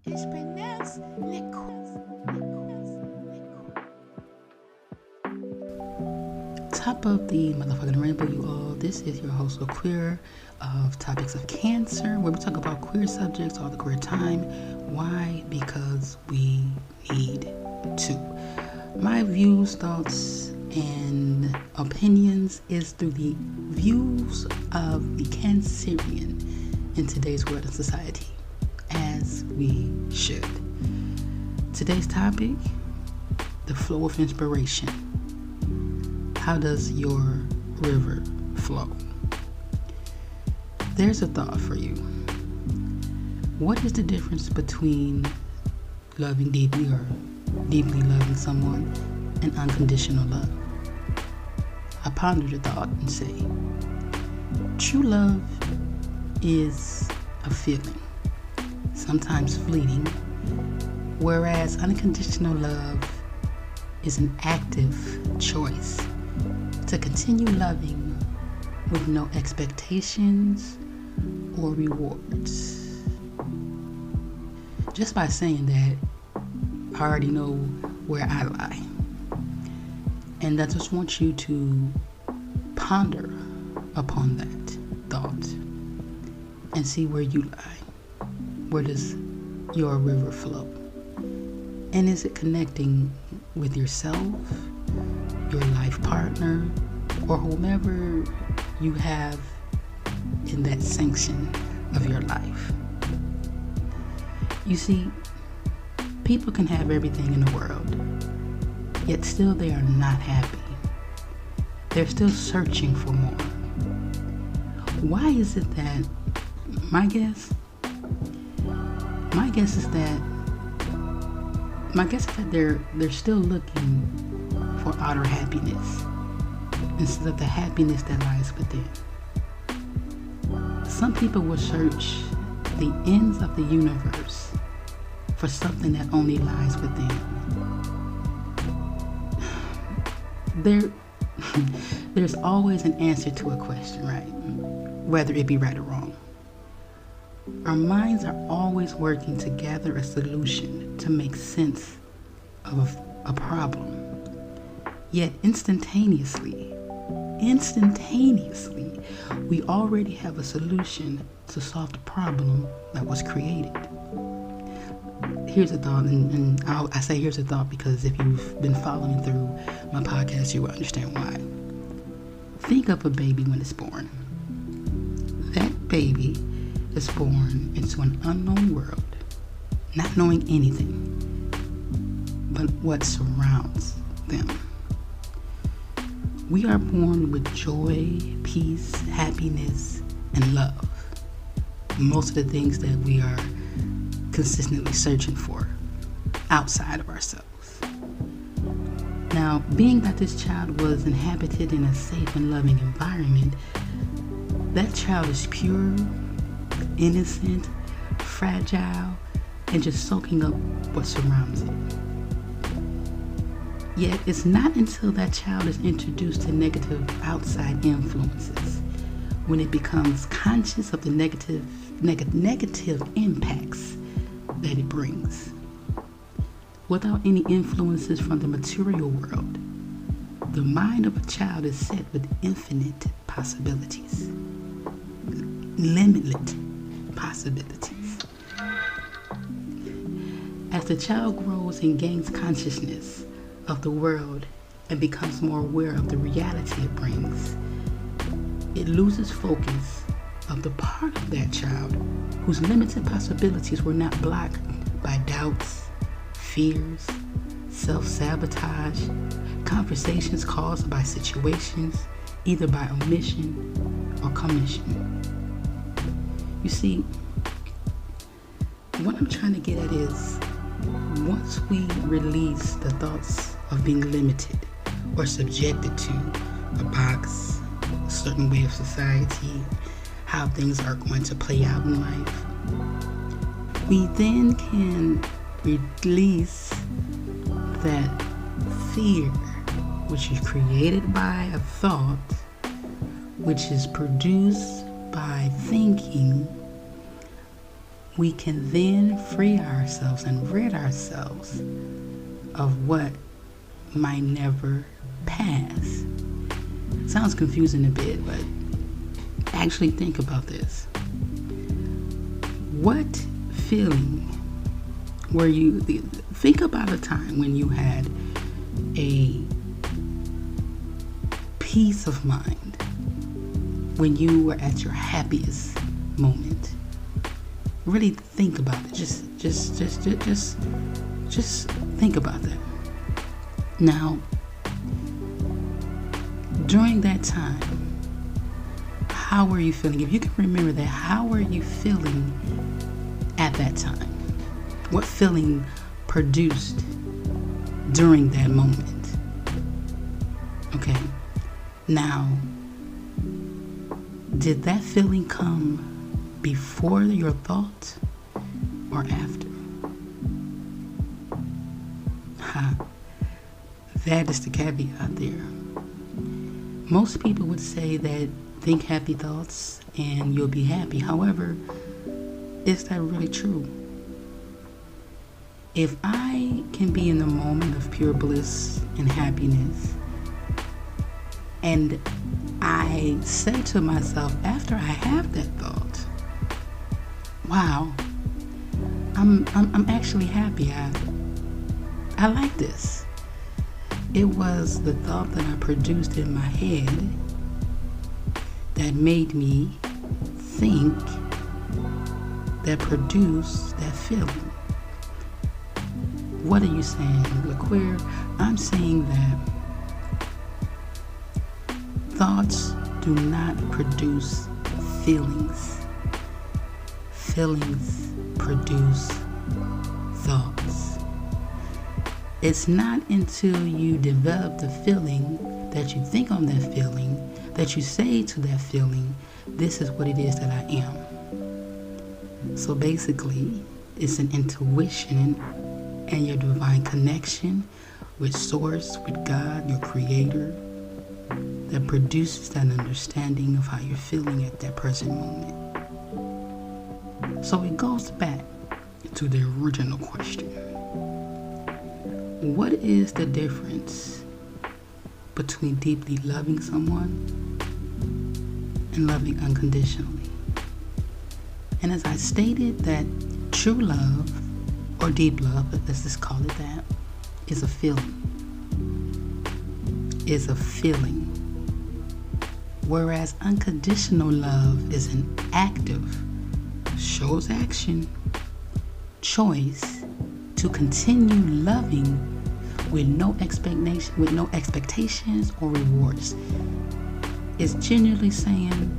It's pronounced top of the motherfucking rainbow, you all. This is your host of Queer of Topics of Cancer, where we talk about queer subjects all the queer time. Why? Because we need to. My views, thoughts, and opinions is through the views of the Cancerian in today's world and society, as we should. Today's topic, the flow of inspiration. How does your river flow? There's a thought for you. What is the difference between loving deeply or deeply loving someone and unconditional love? I ponder the thought and say, true love is a feeling, sometimes fleeting, whereas unconditional love is an active choice to continue loving with no expectations or rewards. Just by saying that, I already know where I lie. And I just want you to ponder upon that thought and see where you lie. Where does your river flow? And is it connecting with yourself, your life partner, or whomever you have in that sanction of your life? You see, people can have everything in the world, yet still they are not happy. They're still searching for more. Why is it that, my guess is that they're still looking for outer happiness instead of the happiness that lies within. Some people will search the ends of the universe for something that only lies within. There's always an answer to a question, right? Whether it be right or wrong. Our minds are always working to gather a solution to make sense of a problem. Yet instantaneously, we already have a solution to solve the problem that was created. Here's a thought, and I say here's a thought because if you've been following through my podcast, you will understand why. Think of a baby when it's born. That baby is born into an unknown world, not knowing anything but what surrounds them. We are born with joy, peace, happiness, and love. Most of the things that we are consistently searching for outside of ourselves. Now, being that this child was inhabited in a safe and loving environment, that child is pure, innocent, fragile, and just soaking up what surrounds it. Yet it's not until that child is introduced to negative outside influences, when it becomes conscious of the negative impacts that it brings. Without any influences from the material world, the mind of a child is set with infinite possibilities, limitless possibilities. As the child grows and gains consciousness of the world and becomes more aware of the reality it brings, it loses focus of the part of that child whose limited possibilities were not blocked by doubts, fears, self-sabotage, conversations caused by situations, either by omission or commission. You see, what I'm trying to get at is, once we release the thoughts of being limited or subjected to a box, a certain way of society, how things are going to play out in life, we then can release that fear, which is created by a thought, which is produced by thinking, we can then free ourselves and rid ourselves of what might never pass. Sounds confusing a bit, but actually think about this. What feeling were you, think about a time when you had a peace of mind, when you were at your happiest moment. Really think about it. Just think about that. Now, during that time, how were you feeling? If you can remember that, how were you feeling at that time? What feeling produced during that moment? Okay. Now, did that feeling come before your thought or after? That is the caveat there. Most people would say that think happy thoughts and you'll be happy. However, is that really true? If I can be in the moment of pure bliss and happiness, and I say to myself after I have that thought, wow, I'm actually happy. I like this. It was the thought that I produced in my head that made me think, that produced that feeling. What are you saying, LaQueer? I'm saying that thoughts do not produce feelings. Feelings produce thoughts. It's not until you develop the feeling, that you think on that feeling, that you say to that feeling, this is what it is that I am. So basically, it's an intuition and your divine connection with Source, with God, your Creator, that produces that understanding of how you're feeling at that present moment. So it goes back to the original question. What is the difference between deeply loving someone and loving unconditionally? And as I stated, that true love, or deep love, let's just call it that, is a feeling. Is a feeling. Whereas unconditional love is an active, shows action, choice to continue loving with no expectations or rewards. It's genuinely saying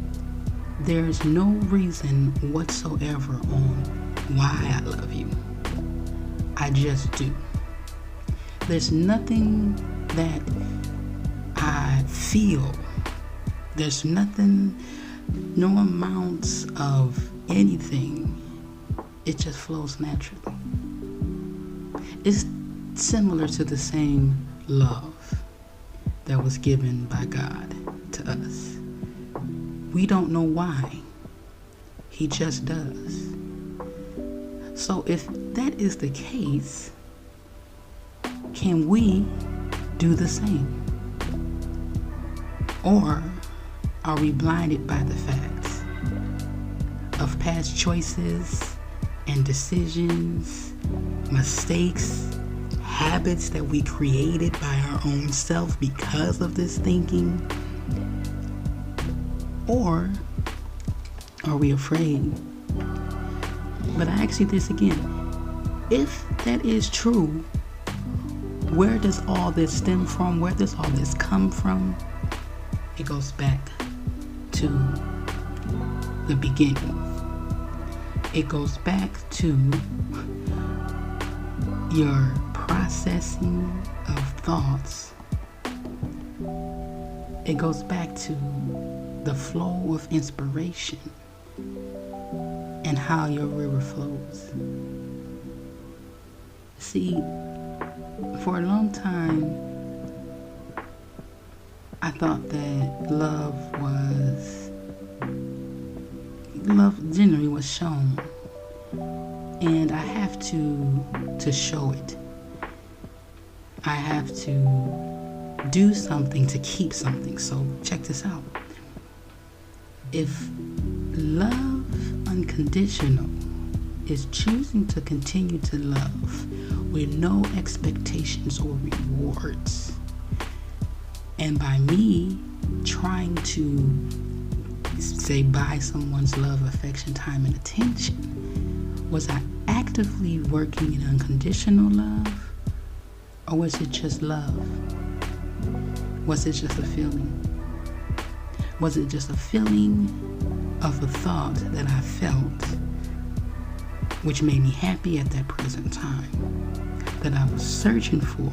there's no reason whatsoever on why I love you. I just do. There's nothing that I feel. There's nothing, no amounts of anything. It just flows naturally. It's similar to the same love that was given by God to us. We don't know why. He just does. So if that is the case, can we do the same? Or are we blinded by the facts of past choices and decisions, mistakes, habits that we created by our own self because of this thinking? Or are we afraid? But I ask you this again. If that is true, where does all this stem from? Where does all this come from? It goes back to the beginning. It goes back to your processing of thoughts. It goes back to the flow of inspiration and how your river flows. See, for a long time, I thought that love generally was shown And I have to show it. I have to do something to keep something. So check this out. If love unconditional is choosing to continue to love with no expectations or rewards, and by me trying to say buy someone's love, affection, time, and attention, was I actively working in unconditional love, or was it just love? Was it just a feeling? Was it just a feeling of a thought that I felt, which made me happy at that present time, that I was searching for,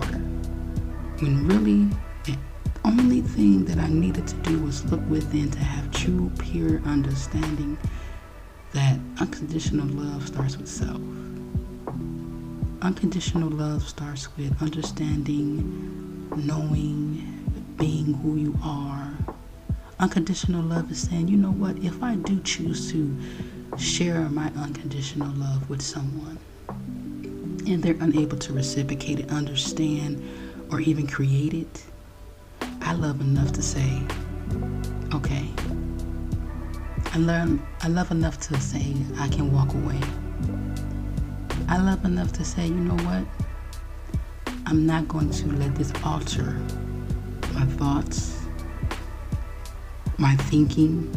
when really the only thing that I needed to do was look within to have true, pure understanding that unconditional love starts with self. Unconditional love starts with understanding, knowing, being who you are. Unconditional love is saying, you know what, if I do choose to share my unconditional love with someone and they're unable to reciprocate it, understand, or even create it, I love enough to say, okay. I love enough to say I can walk away. I love enough to say, you know what, I'm not going to let this alter my thoughts, my thinking,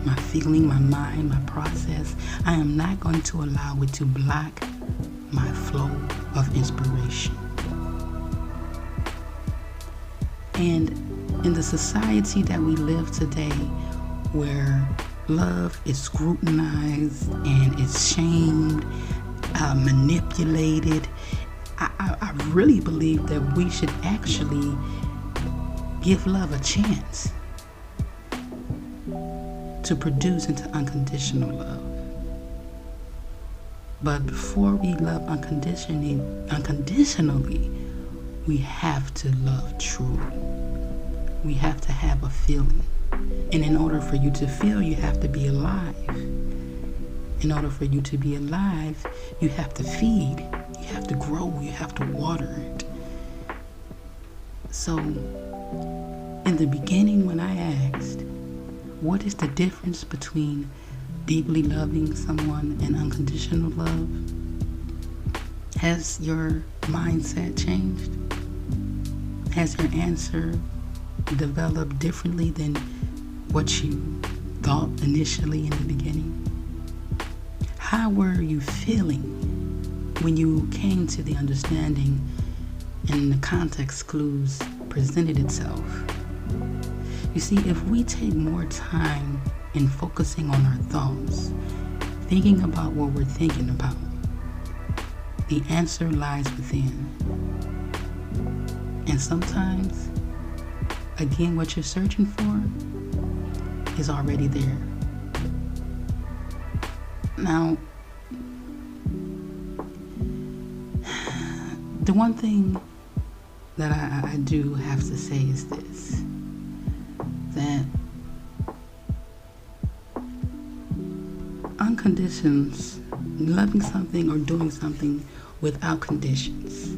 my feeling, my mind, my process. I am not going to allow it to block my flow of inspiration. And in the society that we live today, where love is scrutinized and it's shamed, manipulated, I really believe that we should actually give love a chance to produce into unconditional love. But before we love unconditionally, we have to love truly. We have to have a feeling. And in order for you to feel, you have to be alive. In order for you to be alive, you have to feed. You have to grow. You have to water it. So, in the beginning when I asked, what is the difference between deeply loving someone and unconditional love? Has your mindset changed? Has your answer developed differently than what you thought initially in the beginning? How were you feeling when you came to the understanding and the context clues presented itself? You see, if we take more time in focusing on our thoughts, thinking about what we're thinking about, the answer lies within. And sometimes, again, what you're searching for is already there. Now, the one thing that I do have to say is this, that unconditions, loving something or doing something without conditions,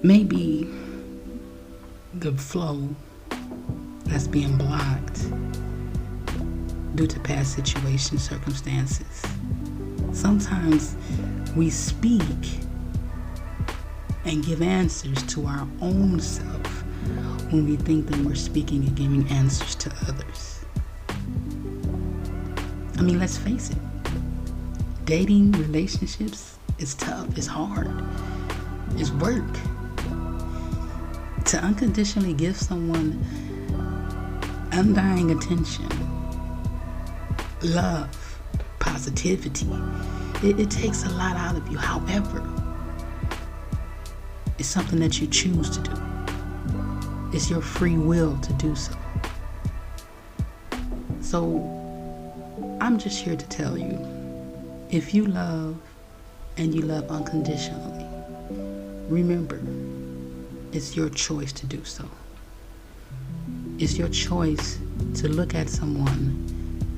may be the flow that's being blocked due to past situations, circumstances. Sometimes we speak and give answers to our own self when we think that we're speaking and giving answers to others. I mean, let's face it. Dating, relationships is tough, it's hard, it's work. To unconditionally give someone undying attention, love, positivity, it takes a lot out of you. However, it's something that you choose to do. It's your free will to do so. So I'm just here to tell you, if you love and you love unconditionally, remember, it's your choice to do so. It's your choice to look at someone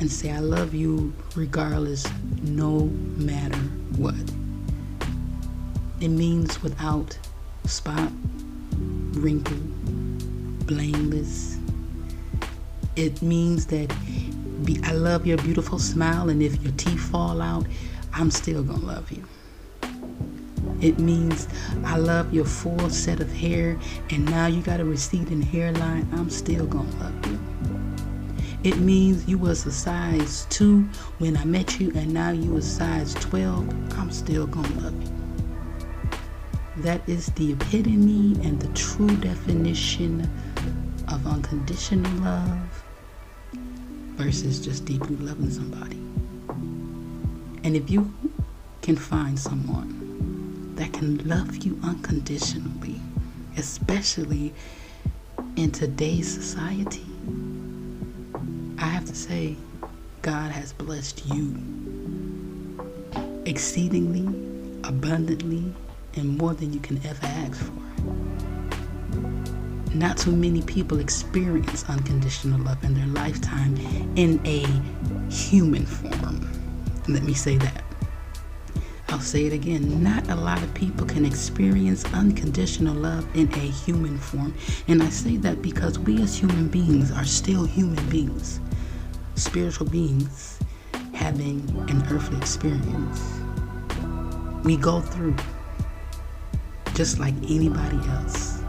and say, I love you regardless, no matter what. It means without spot, wrinkle, blameless. It means that I love your beautiful smile, and if your teeth fall out, I'm still gonna love you. It means I love your full set of hair, and now you got a receding hairline, I'm still gonna love you. It means you was a size 2 when I met you, and now you a size 12, I'm still gonna love you. That is the epitome and the true definition of unconditional love versus just deeply loving somebody. And if you can find someone that can love you unconditionally, especially in today's society, I have to say, God has blessed you exceedingly, abundantly, and more than you can ever ask for. Not too many people experience unconditional love in their lifetime in a human form. Let me say that. I'll say it again. Not a lot of people can experience unconditional love in a human form. And I say that because we as human beings are still human beings. Spiritual beings having an earthly experience. We go through just like anybody else.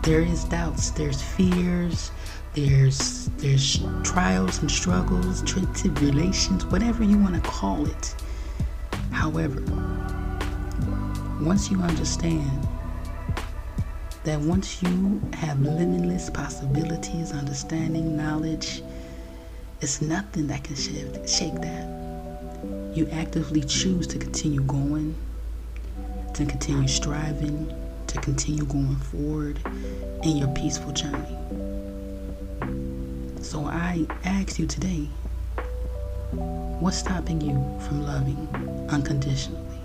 There is doubts, there's fears, there's trials and struggles, tribulations, whatever you want to call it. However, once you understand that once you have limitless possibilities, understanding, knowledge, it's nothing that can shake that. You actively choose to continue going, to continue striving, to continue going forward in your peaceful journey. So I ask you today, what's stopping you from loving unconditionally?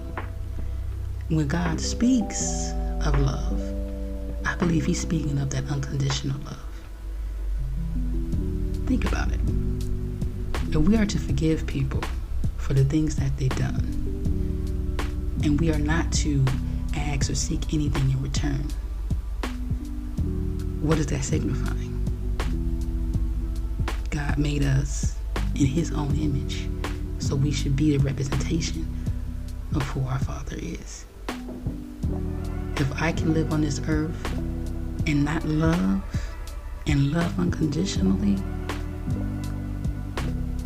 When God speaks of love, I believe he's speaking of that unconditional love. Think about it. If we are to forgive people for the things that they've done, and we are not to ask or seek anything in return, what is that signifying? God made us in his own image, so we should be the representation of who our Father is. If I can live on this earth and not love and love unconditionally,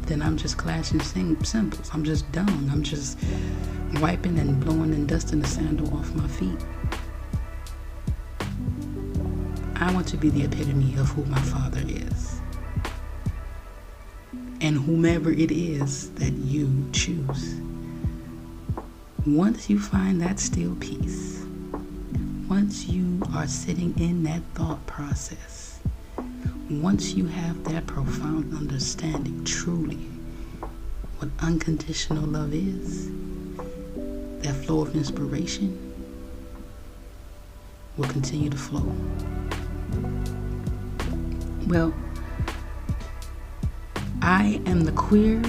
then I'm just clashing cymbals. I'm just dung. I'm just wiping and blowing and dusting the sandal off my feet. I want to be the epitome of who my Father is. And whomever it is that you choose. Once you find that still peace, once you are sitting in that thought process, once you have that profound understanding truly what unconditional love is, that flow of inspiration will continue to flow. Well, I am the queer,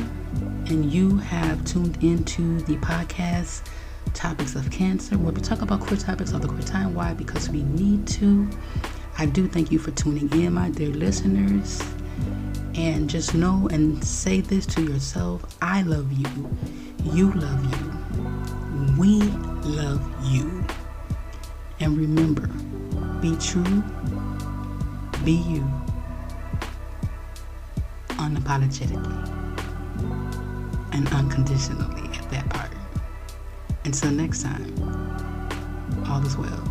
and you have tuned into the podcast Topics of Cancer, where we talk about queer topics of the queer time. Why? Because we need to. I do thank you for tuning in, my dear listeners. And just know and say this to yourself: I love you. You love you. We love you. And remember, be true, be you, unapologetically and unconditionally at that part. Until next time, all is well.